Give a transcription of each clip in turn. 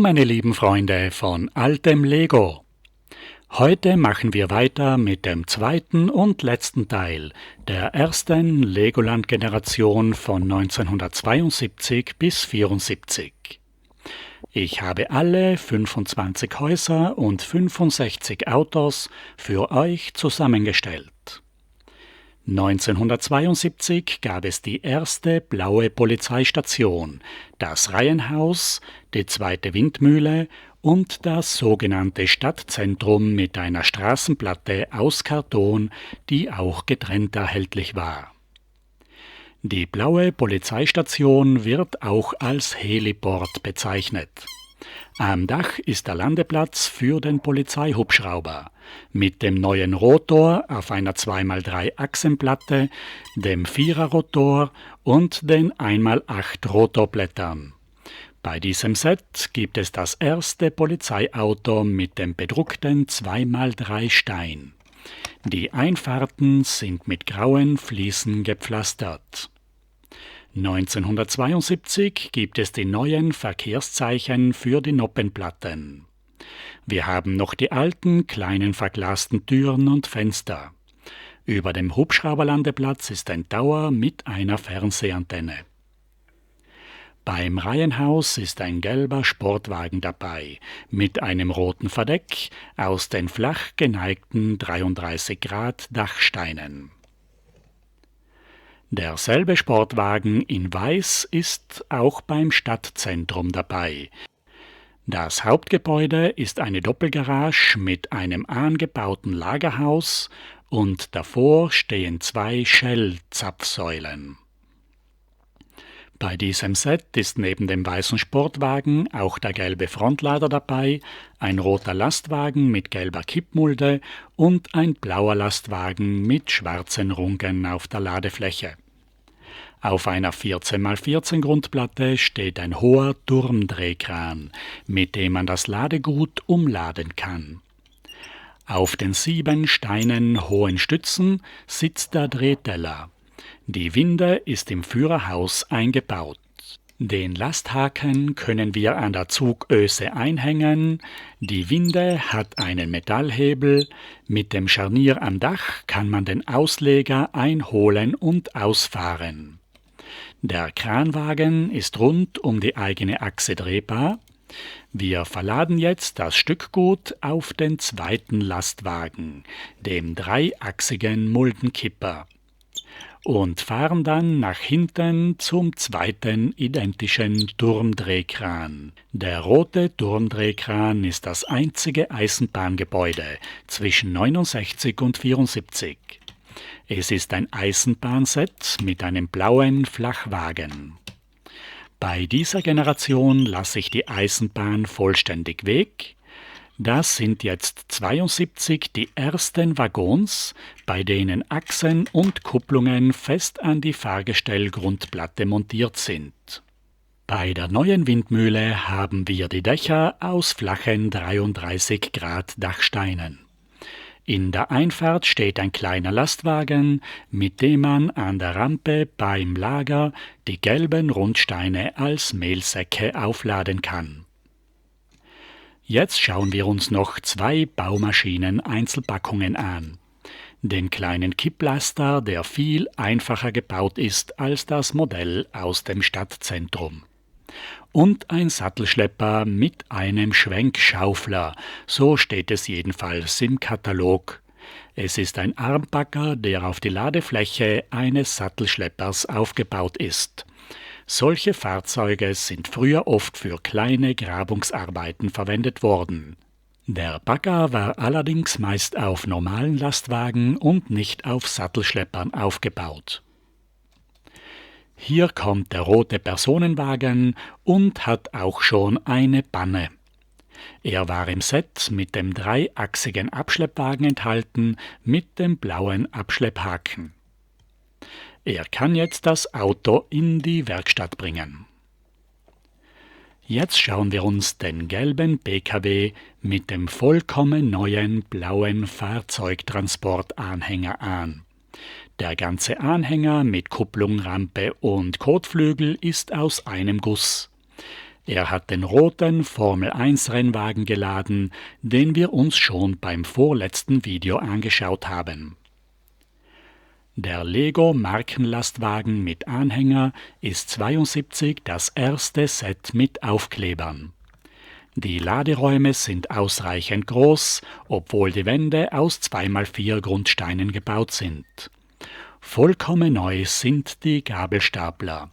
meine lieben Freunde von altem Lego. Heute machen wir weiter mit dem zweiten und letzten Teil der ersten Legoland-Generation von 1972 bis 1974. Ich habe alle 25 Häuser und 65 Autos für euch zusammengestellt. 1972 gab es die erste blaue Polizeistation, das Reihenhaus, die zweite Windmühle und das sogenannte Stadtzentrum mit einer Straßenplatte aus Karton, die auch getrennt erhältlich war. Die blaue Polizeistation wird auch als Heliport bezeichnet. Am Dach ist der Landeplatz für den Polizeihubschrauber mit dem neuen Rotor auf einer 2x3 Achsenplatte, dem Viererrotor und den 1x8 Rotorblättern. Bei diesem Set gibt es das erste Polizeiauto mit dem bedruckten 2x3 Stein. Die Einfahrten sind mit grauen Fliesen gepflastert. 1972 gibt es die neuen Verkehrszeichen für die Noppenplatten. Wir haben noch die alten, kleinen verglasten Türen und Fenster. Über dem Hubschrauberlandeplatz ist ein Tower mit einer Fernsehantenne. Beim Reihenhaus ist ein gelber Sportwagen dabei, mit einem roten Verdeck aus den flach geneigten 33 Grad Dachsteinen. Derselbe Sportwagen in Weiß ist auch beim Stadtzentrum dabei. Das Hauptgebäude ist eine Doppelgarage mit einem angebauten Lagerhaus und davor stehen 2 Shell-Zapfsäulen. Bei diesem Set ist neben dem weißen Sportwagen auch der gelbe Frontlader dabei, ein roter Lastwagen mit gelber Kippmulde und ein blauer Lastwagen mit schwarzen Rungen auf der Ladefläche. Auf einer 14x14 Grundplatte steht ein hoher Turmdrehkran, mit dem man das Ladegut umladen kann. Auf den 7 Steinen hohen Stützen sitzt der Drehteller. Die Winde ist im Führerhaus eingebaut. Den Lasthaken können wir an der Zugöse einhängen. Die Winde hat einen Metallhebel. Mit dem Scharnier am Dach kann man den Ausleger einholen und ausfahren. Der Kranwagen ist rund um die eigene Achse drehbar. Wir verladen jetzt das Stückgut auf den zweiten Lastwagen, dem dreiachsigen Muldenkipper, und fahren dann nach hinten zum zweiten identischen Turmdrehkran. Der rote Turmdrehkran ist das einzige Eisenbahngebäude zwischen 69 und 74. Es ist ein Eisenbahnset mit einem blauen Flachwagen. Bei dieser Generation lasse ich die Eisenbahn vollständig weg. Das sind jetzt 72 die ersten Waggons, bei denen Achsen und Kupplungen fest an die Fahrgestellgrundplatte montiert sind. Bei der neuen Windmühle haben wir die Dächer aus flachen 33 Grad Dachsteinen. In der Einfahrt steht ein kleiner Lastwagen, mit dem man an der Rampe beim Lager die gelben Rundsteine als Mehlsäcke aufladen kann. Jetzt schauen wir uns noch 2 Baumaschinen-Einzelpackungen an. Den kleinen Kipplaster, der viel einfacher gebaut ist als das Modell aus dem Stadtzentrum. Und ein Sattelschlepper mit einem Schwenkschaufler, so steht es jedenfalls im Katalog. Es ist ein Armpacker, der auf die Ladefläche eines Sattelschleppers aufgebaut ist. Solche Fahrzeuge sind früher oft für kleine Grabungsarbeiten verwendet worden. Der Bagger war allerdings meist auf normalen Lastwagen und nicht auf Sattelschleppern aufgebaut. Hier kommt der rote Personenwagen und hat auch schon eine Banne. Er war im Set mit dem dreiachsigen Abschleppwagen enthalten mit dem blauen Abschlepphaken. Er kann jetzt das Auto in die Werkstatt bringen. Jetzt schauen wir uns den gelben PKW mit dem vollkommen neuen blauen Fahrzeugtransportanhänger an. Der ganze Anhänger mit Kupplung, Rampe und Kotflügel ist aus einem Guss. Er hat den roten Formel-1-Rennwagen geladen, den wir uns schon beim vorletzten Video angeschaut haben. Der Lego-Markenlastwagen mit Anhänger ist 72 das erste Set mit Aufklebern. Die Laderäume sind ausreichend groß, obwohl die Wände aus 2x4 Grundsteinen gebaut sind. Vollkommen neu sind die Gabelstapler.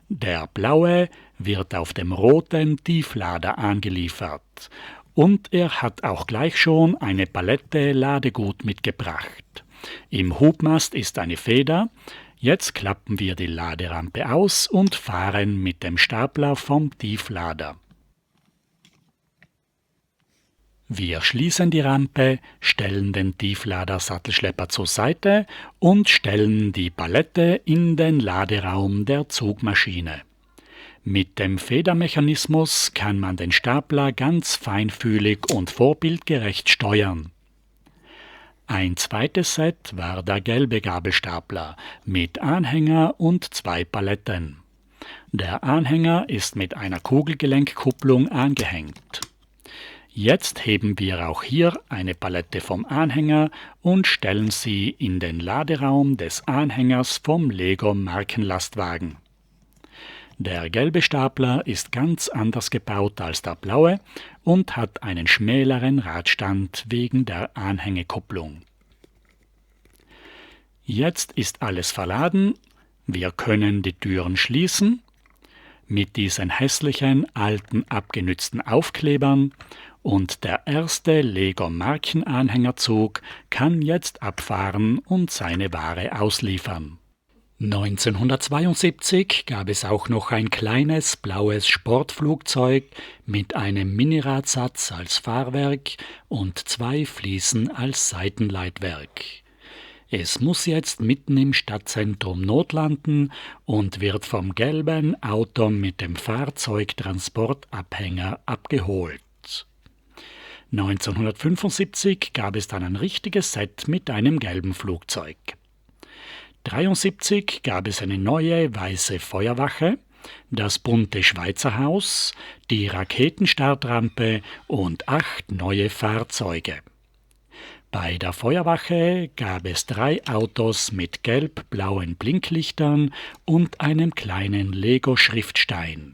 Der blaue wird auf dem roten Tieflader angeliefert. Und er hat auch gleich schon eine Palette Ladegut mitgebracht. Im Hubmast ist eine Feder. Jetzt klappen wir die Laderampe aus und fahren mit dem Stapler vom Tieflader. Wir schließen die Rampe, stellen den Tieflader-Sattelschlepper zur Seite und stellen die Palette in den Laderaum der Zugmaschine. Mit dem Federmechanismus kann man den Stapler ganz feinfühlig und vorbildgerecht steuern. Ein zweites Set war der gelbe Gabelstapler mit Anhänger und 2 Paletten. Der Anhänger ist mit einer Kugelgelenkkupplung angehängt. Jetzt heben wir auch hier eine Palette vom Anhänger und stellen sie in den Laderaum des Anhängers vom Lego Markenlastwagen. Der gelbe Stapler ist ganz anders gebaut als der blaue und hat einen schmäleren Radstand wegen der Anhängekupplung. Jetzt ist alles verladen, wir können die Türen schließen. Mit diesen hässlichen, alten, abgenützten Aufklebern und der erste Lego-Markenanhängerzug kann jetzt abfahren und seine Ware ausliefern. 1972 gab es auch noch ein kleines blaues Sportflugzeug mit einem Miniradsatz als Fahrwerk und 2 Fliesen als Seitenleitwerk. Es muss jetzt mitten im Stadtzentrum notlanden und wird vom gelben Auto mit dem Fahrzeugtransportabhänger abgeholt. 1975 gab es dann ein richtiges Set mit einem gelben Flugzeug. 1973 gab es eine neue weiße Feuerwache, das bunte Schweizer Haus, die Raketenstartrampe und 8 neue Fahrzeuge. Bei der Feuerwache gab es 3 Autos mit gelb-blauen Blinklichtern und einem kleinen Lego-Schriftstein.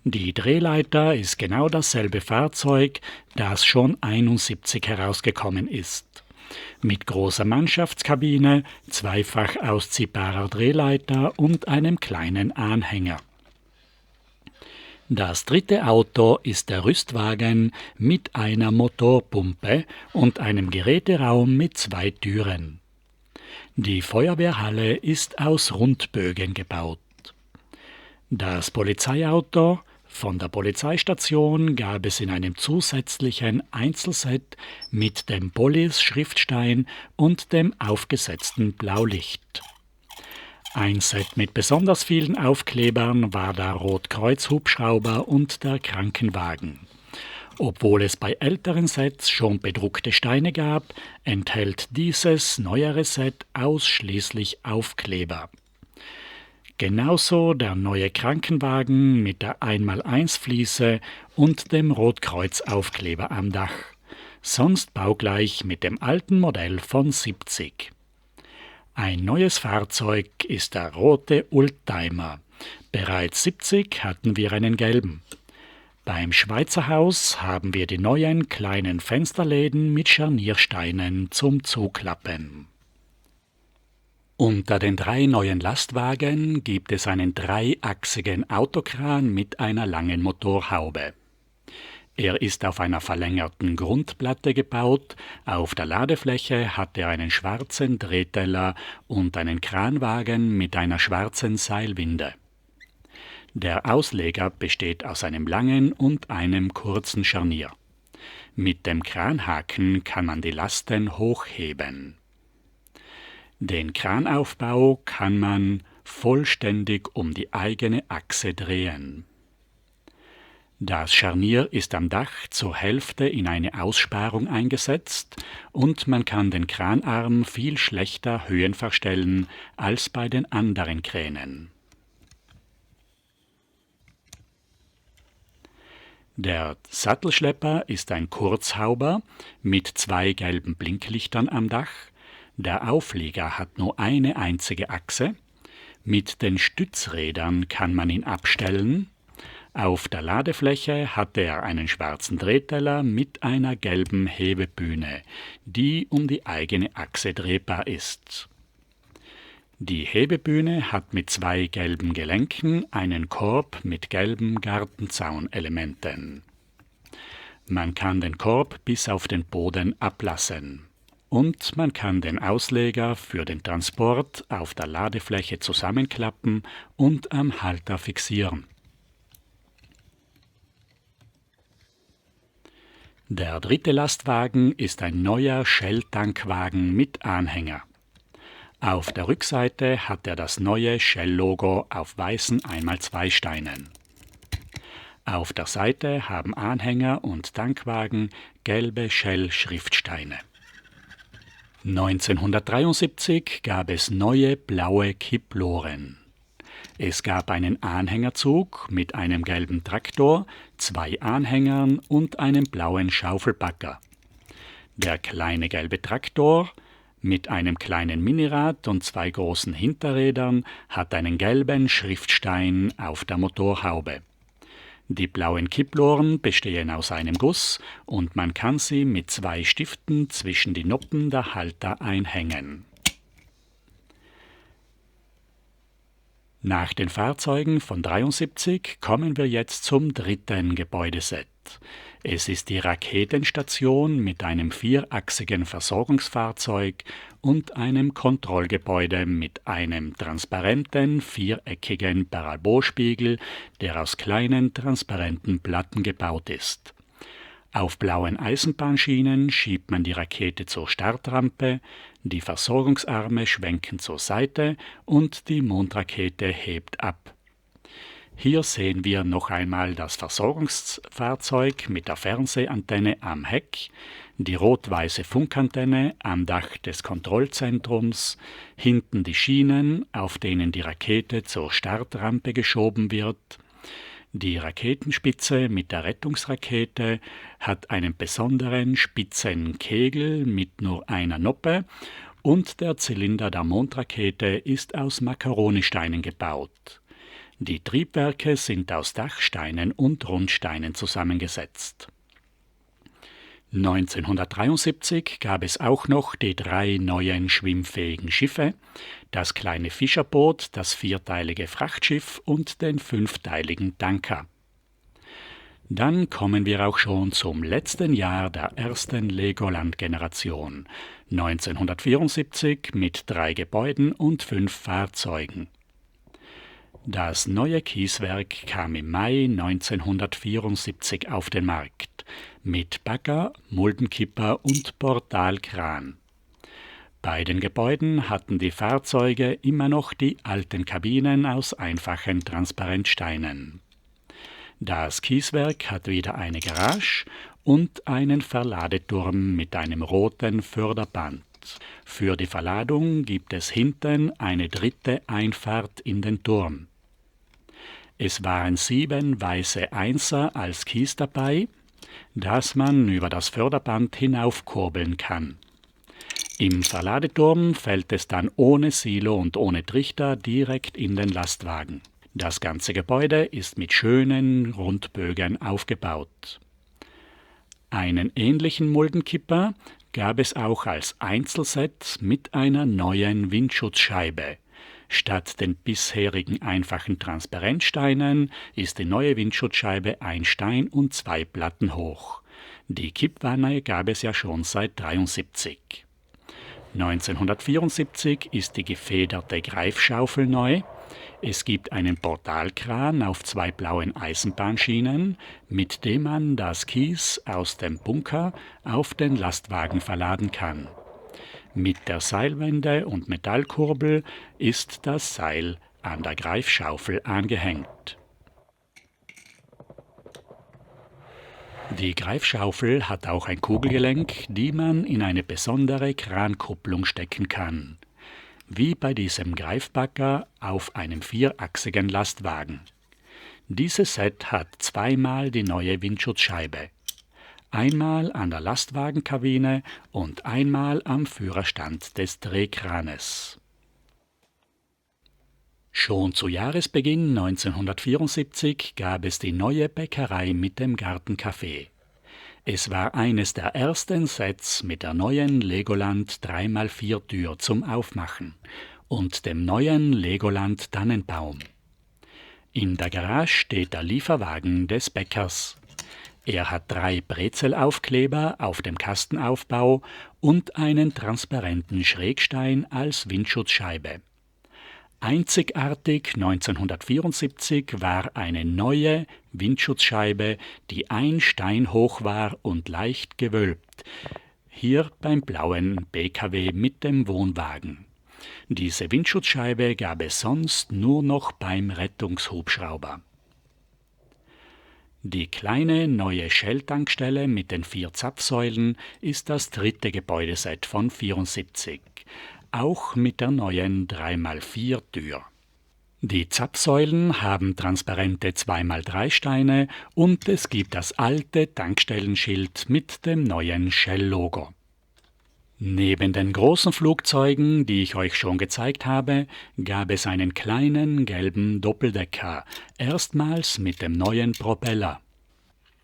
Die Drehleiter ist genau dasselbe Fahrzeug, das schon 1971 herausgekommen ist. Mit großer Mannschaftskabine, zweifach ausziehbarer Drehleiter und einem kleinen Anhänger. Das dritte Auto ist der Rüstwagen mit einer Motorpumpe und einem Geräteraum mit 2 Türen. Die Feuerwehrhalle ist aus Rundbögen gebaut. Das Polizeiauto von der Polizeistation gab es in einem zusätzlichen Einzelset mit dem Polis-Schriftstein und dem aufgesetzten Blaulicht. Ein Set mit besonders vielen Aufklebern war der Rotkreuz-Hubschrauber und der Krankenwagen. Obwohl es bei älteren Sets schon bedruckte Steine gab, enthält dieses neuere Set ausschließlich Aufkleber. Genauso der neue Krankenwagen mit der 1x1-Fliese und dem Rotkreuz-Aufkleber am Dach. Sonst baugleich mit dem alten Modell von 70. Ein neues Fahrzeug ist der rote Oldtimer. Bereits 70 hatten wir einen gelben. Beim Schweizer Haus haben wir die neuen kleinen Fensterläden mit Scharniersteinen zum Zuklappen. Unter den 3 neuen Lastwagen gibt es einen 3-achsigen Autokran mit einer langen Motorhaube. Er ist auf einer verlängerten Grundplatte gebaut, auf der Ladefläche hat er einen schwarzen Drehteller und einen Kranwagen mit einer schwarzen Seilwinde. Der Ausleger besteht aus einem langen und einem kurzen Scharnier. Mit dem Kranhaken kann man die Lasten hochheben. Den Kranaufbau kann man vollständig um die eigene Achse drehen. Das Scharnier ist am Dach zur Hälfte in eine Aussparung eingesetzt und man kann den Kranarm viel schlechter höhenverstellen als bei den anderen Kränen. Der Sattelschlepper ist ein Kurzhauber mit 2 gelben Blinklichtern am Dach. Der Auflieger hat nur eine einzige Achse. Mit den Stützrädern kann man ihn abstellen. Auf der Ladefläche hat er einen schwarzen Drehteller mit einer gelben Hebebühne, die um die eigene Achse drehbar ist. Die Hebebühne hat mit 2 gelben Gelenken einen Korb mit gelben Gartenzaunelementen. Man kann den Korb bis auf den Boden ablassen. Und man kann den Ausleger für den Transport auf der Ladefläche zusammenklappen und am Halter fixieren. Der dritte Lastwagen ist ein neuer Shell-Tankwagen mit Anhänger. Auf der Rückseite hat er das neue Shell-Logo auf weißen 1x2 Steinen. Auf der Seite haben Anhänger und Tankwagen gelbe Shell-Schriftsteine. 1973 gab es neue blaue Kipploren. Es gab einen Anhängerzug mit einem gelben Traktor, 2 Anhängern und einem blauen Schaufelbagger. Der kleine gelbe Traktor mit einem kleinen Minirad und 2 großen Hinterrädern hat einen gelben Schriftstein auf der Motorhaube. Die blauen Kipploren bestehen aus einem Guss und man kann sie mit 2 Stiften zwischen die Noppen der Halter einhängen. Nach den Fahrzeugen von 73 kommen wir jetzt zum dritten Gebäudeset. Es ist die Raketenstation mit einem 4-achsigen Versorgungsfahrzeug und einem Kontrollgebäude mit einem transparenten, 4-eckigen Parabolspiegel, der aus kleinen, transparenten Platten gebaut ist. Auf blauen Eisenbahnschienen schiebt man die Rakete zur Startrampe, die Versorgungsarme schwenken zur Seite und die Mondrakete hebt ab. Hier sehen wir noch einmal das Versorgungsfahrzeug mit der Fernsehantenne am Heck, die rot-weiße Funkantenne am Dach des Kontrollzentrums, hinten die Schienen, auf denen die Rakete zur Startrampe geschoben wird. Die Raketenspitze mit der Rettungsrakete hat einen besonderen spitzen Kegel mit nur einer Noppe und der Zylinder der Mondrakete ist aus Macaronisteinen gebaut. Die Triebwerke sind aus Dachsteinen und Rundsteinen zusammengesetzt. 1973 gab es auch noch die 3 neuen schwimmfähigen Schiffe, das kleine Fischerboot, das 4-teilige Frachtschiff und den 5-teiligen Tanker. Dann kommen wir auch schon zum letzten Jahr der ersten Legoland-Generation, 1974 mit 3 Gebäuden und 5 Fahrzeugen. Das neue Kieswerk kam im Mai 1974 auf den Markt, mit Bagger, Muldenkipper und Portalkran. Bei den Gebäuden hatten die Fahrzeuge immer noch die alten Kabinen aus einfachen Transparentsteinen. Das Kieswerk hat wieder eine Garage und einen Verladeturm mit einem roten Förderband. Für die Verladung gibt es hinten eine dritte Einfahrt in den Turm. Es waren 7 weiße Einser als Kies dabei, das man über das Förderband hinaufkurbeln kann. Im Verladeturm fällt es dann ohne Silo und ohne Trichter direkt in den Lastwagen. Das ganze Gebäude ist mit schönen Rundbögen aufgebaut. Einen ähnlichen Muldenkipper gab es auch als Einzelset mit einer neuen Windschutzscheibe. Statt den bisherigen einfachen Transparentsteinen ist die neue Windschutzscheibe 1 Stein und 2 Platten hoch. Die Kippwanne gab es ja schon seit 1973. 1974 ist die gefederte Greifschaufel neu. Es gibt einen Portalkran auf 2 blauen Eisenbahnschienen, mit dem man das Kies aus dem Bunker auf den Lastwagen verladen kann. Mit der Seilwinde und Metallkurbel ist das Seil an der Greifschaufel angehängt. Die Greifschaufel hat auch ein Kugelgelenk, die man in eine besondere Krankupplung stecken kann, wie bei diesem Greifbagger auf einem 4-achsigen Lastwagen. Dieses Set hat zweimal die neue Windschutzscheibe. Einmal an der Lastwagenkabine und einmal am Führerstand des Drehkranes. Schon zu Jahresbeginn 1974 gab es die neue Bäckerei mit dem Gartencafé. Es war eines der ersten Sets mit der neuen Legoland 3x4-Tür zum Aufmachen und dem neuen Legoland Tannenbaum. In der Garage steht der Lieferwagen des Bäckers. Er hat 3 Brezelaufkleber auf dem Kastenaufbau und einen transparenten Schrägstein als Windschutzscheibe. Einzigartig 1974 war eine neue Windschutzscheibe, die 1 Stein hoch war und leicht gewölbt, hier beim blauen BKW mit dem Wohnwagen. Diese Windschutzscheibe gab es sonst nur noch beim Rettungshubschrauber. Die kleine neue Shell-Tankstelle mit den 4 Zapfsäulen ist das 3. Gebäudeset von 74, auch mit der neuen 3x4-Tür. Die Zapfsäulen haben transparente 2x3 Steine und es gibt das alte Tankstellenschild mit dem neuen Shell-Logo. Neben den großen Flugzeugen, die ich euch schon gezeigt habe, gab es einen kleinen gelben Doppeldecker, erstmals mit dem neuen Propeller.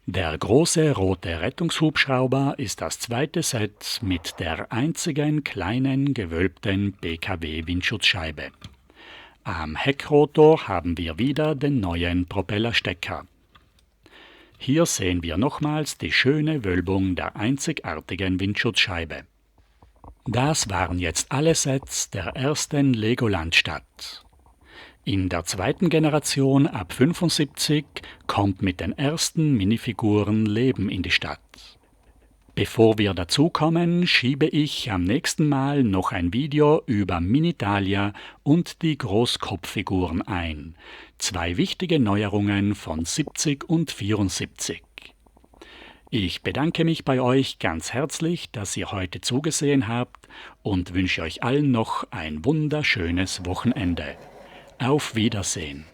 Der große rote Rettungshubschrauber ist das 2. Set mit der einzigen kleinen gewölbten BKW-Windschutzscheibe. Am Heckrotor haben wir wieder den neuen Propellerstecker. Hier sehen wir nochmals die schöne Wölbung der einzigartigen Windschutzscheibe. Das waren jetzt alle Sets der ersten Legoland-Stadt. In der 2. Generation ab 75 kommt mit den ersten Minifiguren Leben in die Stadt. Bevor wir dazukommen, schiebe ich am nächsten Mal noch ein Video über Minitalia und die Großkopffiguren ein. 2 wichtige Neuerungen von 70 und 74. Ich bedanke mich bei euch ganz herzlich, dass ihr heute zugesehen habt und wünsche euch allen noch ein wunderschönes Wochenende. Auf Wiedersehen.